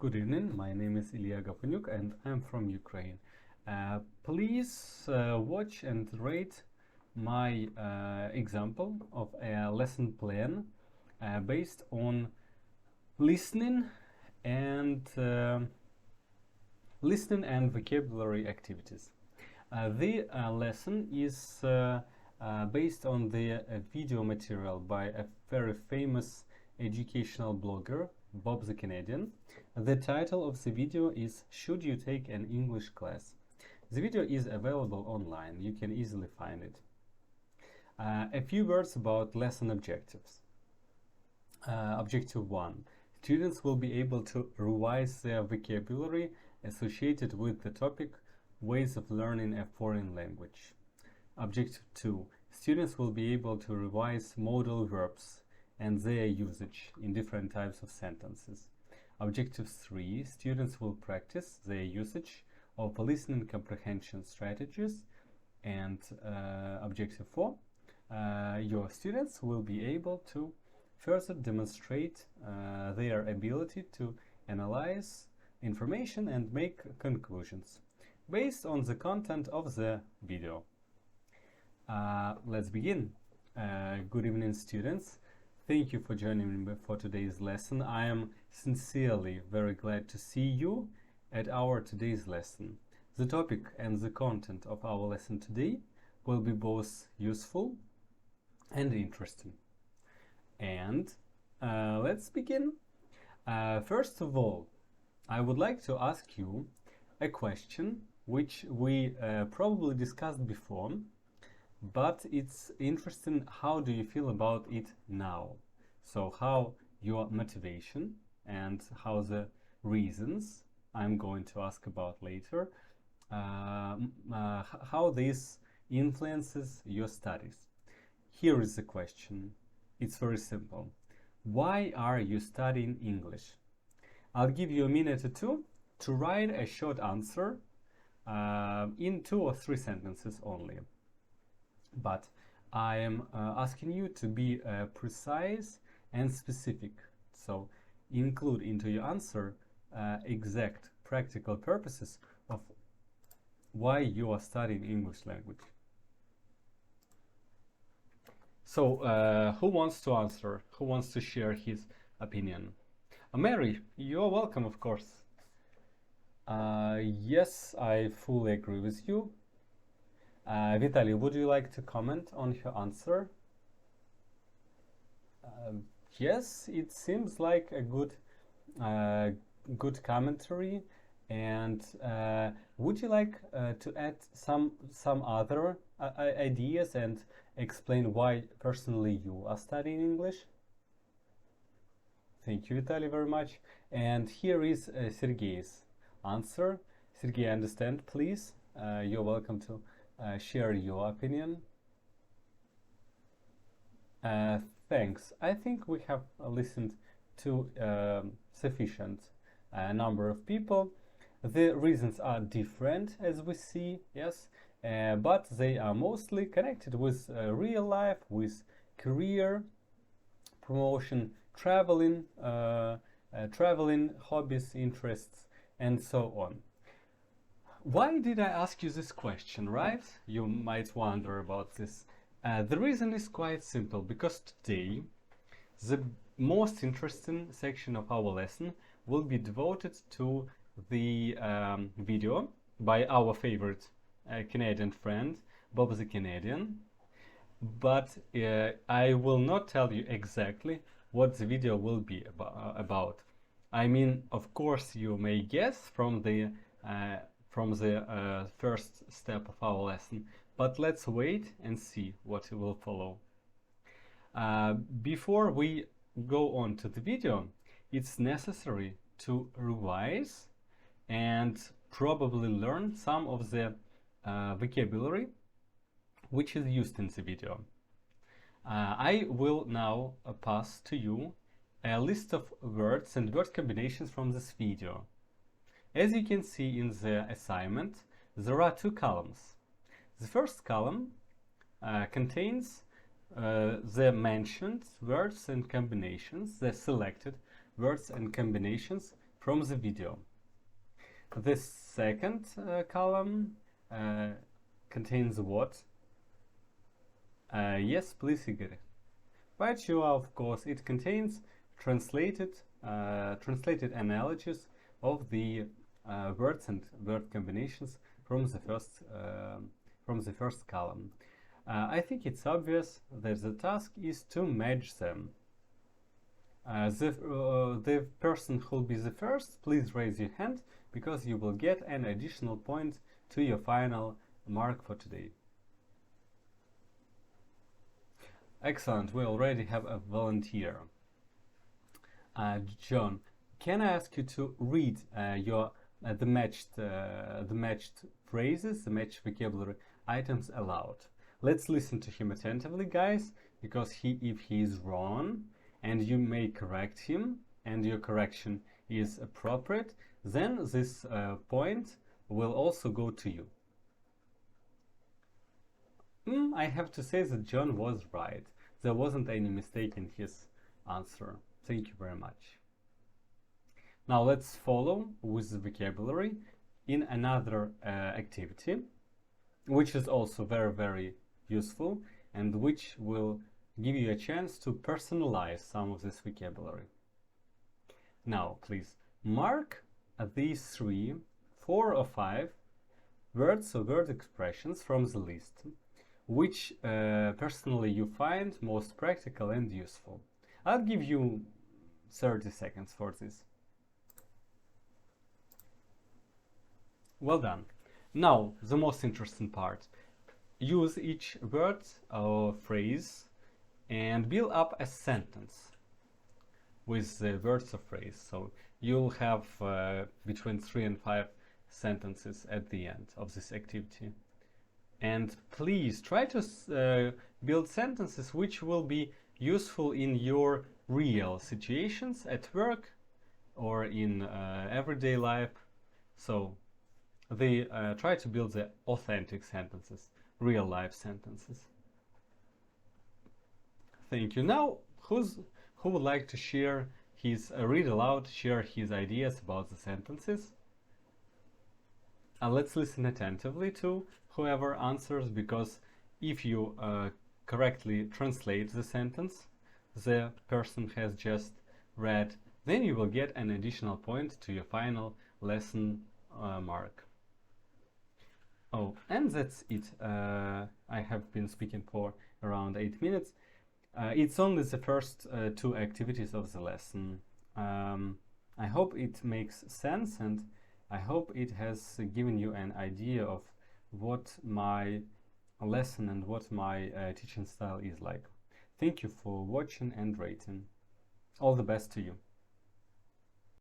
Good evening, my name is Ilya Gaponyuk and I'm from Ukraine. Please watch and rate my example of a lesson plan based on listening and vocabulary activities. The lesson is based on the video material by a very famous educational blogger, Bob the Canadian. The title of the video is "Should You Take an English Class?" The video is available online, you can easily find it. A few words about lesson objectives. Objective 1. Students will be able to revise their vocabulary associated with the topic ways of learning a foreign language. Objective 2. Students will be able to revise modal verbs and their usage in different types of sentences. Objective 3. Students will practice their usage of listening comprehension strategies. And Objective 4. Your students will be able to further demonstrate their ability to analyze information and make conclusions based on the content of the video. Let's begin. Good evening, students. Thank you for joining me for today's lesson. I am sincerely very glad to see you at our today's lesson. The topic and the content of our lesson today will be both useful and interesting. And let's begin. First of all, I would like to ask you a question which we probably discussed before, but it's interesting. How do you feel about it now? So how your motivation and how the reasons I'm going to ask about later, how this influences your studies. Here is the question. It's very simple. Why are you studying English? I'll give you a minute or two to write a short answer in 2 or 3 sentences only. But I am asking you to be precise and specific. So include into your answer exact practical purposes of why you are studying English language. So who wants to answer? Who wants to share his opinion? Mary, you're welcome, of course. Yes, I fully agree with you. Vitaly, would you like to comment on her answer? Yes, it seems like a good commentary. And would you like to add some other ideas and explain why personally you are studying English? Thank you, Vitaly, very much. And here is Sergei's answer. Sergei, understand, please. You're welcome to share your opinion. Thanks. I think we have listened to sufficient number of people. The reasons are different, as we see, yes, but they are mostly connected with real life, with career, promotion, traveling, hobbies, interests, and so on. Why did I ask you this question, right? You might wonder about this. The reason is quite simple, because today the most interesting section of our lesson will be devoted to the video by our favorite Canadian friend, Bob the Canadian. But I will not tell you exactly what the video will be about. I mean, of course, you may guess from the first step of our lesson, but let's wait and see what will follow. Before we go on to the video, it's necessary to revise and probably learn some of the vocabulary which is used in the video. I will now pass to you a list of words and word combinations from this video. As you can see in the assignment, there are 2 columns. The first column contains the mentioned words and combinations, the selected words and combinations from the video. The second column contains what? Yes, please, Igor. But you, of course, it contains translated analogies of the words and word combinations from the first column. I think it's obvious that the task is to match them. The person who will be the first, please raise your hand, because you will get an additional point to your final mark for today. Excellent, we already have a volunteer. John, can I ask you to read the matched phrases, the matched vocabulary items aloud? Let's listen to him attentively, guys, because if he is wrong and you may correct him and your correction is appropriate, then this point will also go to you. I have to say that John was right. There wasn't any mistake in his answer. Thank you very much. Now let's follow with the vocabulary in another activity, which is also very, very useful and which will give you a chance to personalize some of this vocabulary. Now, please mark these 3, 4 or 5 words or word expressions from the list, which personally you find most practical and useful. I'll give you 30 seconds for this. Well done. Now, the most interesting part. Use each word or phrase and build up a sentence with the words or phrase. So you'll have between 3 and 5 sentences at the end of this activity. And please try to build sentences which will be useful in your real situations at work or in everyday life. So they try to build the authentic sentences, real life sentences. Thank you. Now, who would like to share his read aloud, share his ideas about the sentences? Let's listen attentively to whoever answers, because if you correctly translate the sentence the person has just read, then you will get an additional point to your final lesson mark. Oh, and that's it. I have been speaking for around 8 minutes. It's only the first 2 activities of the lesson. I hope it makes sense, and I hope it has given you an idea of what my lesson and what my teaching style is like. Thank you for watching and rating. All the best to you.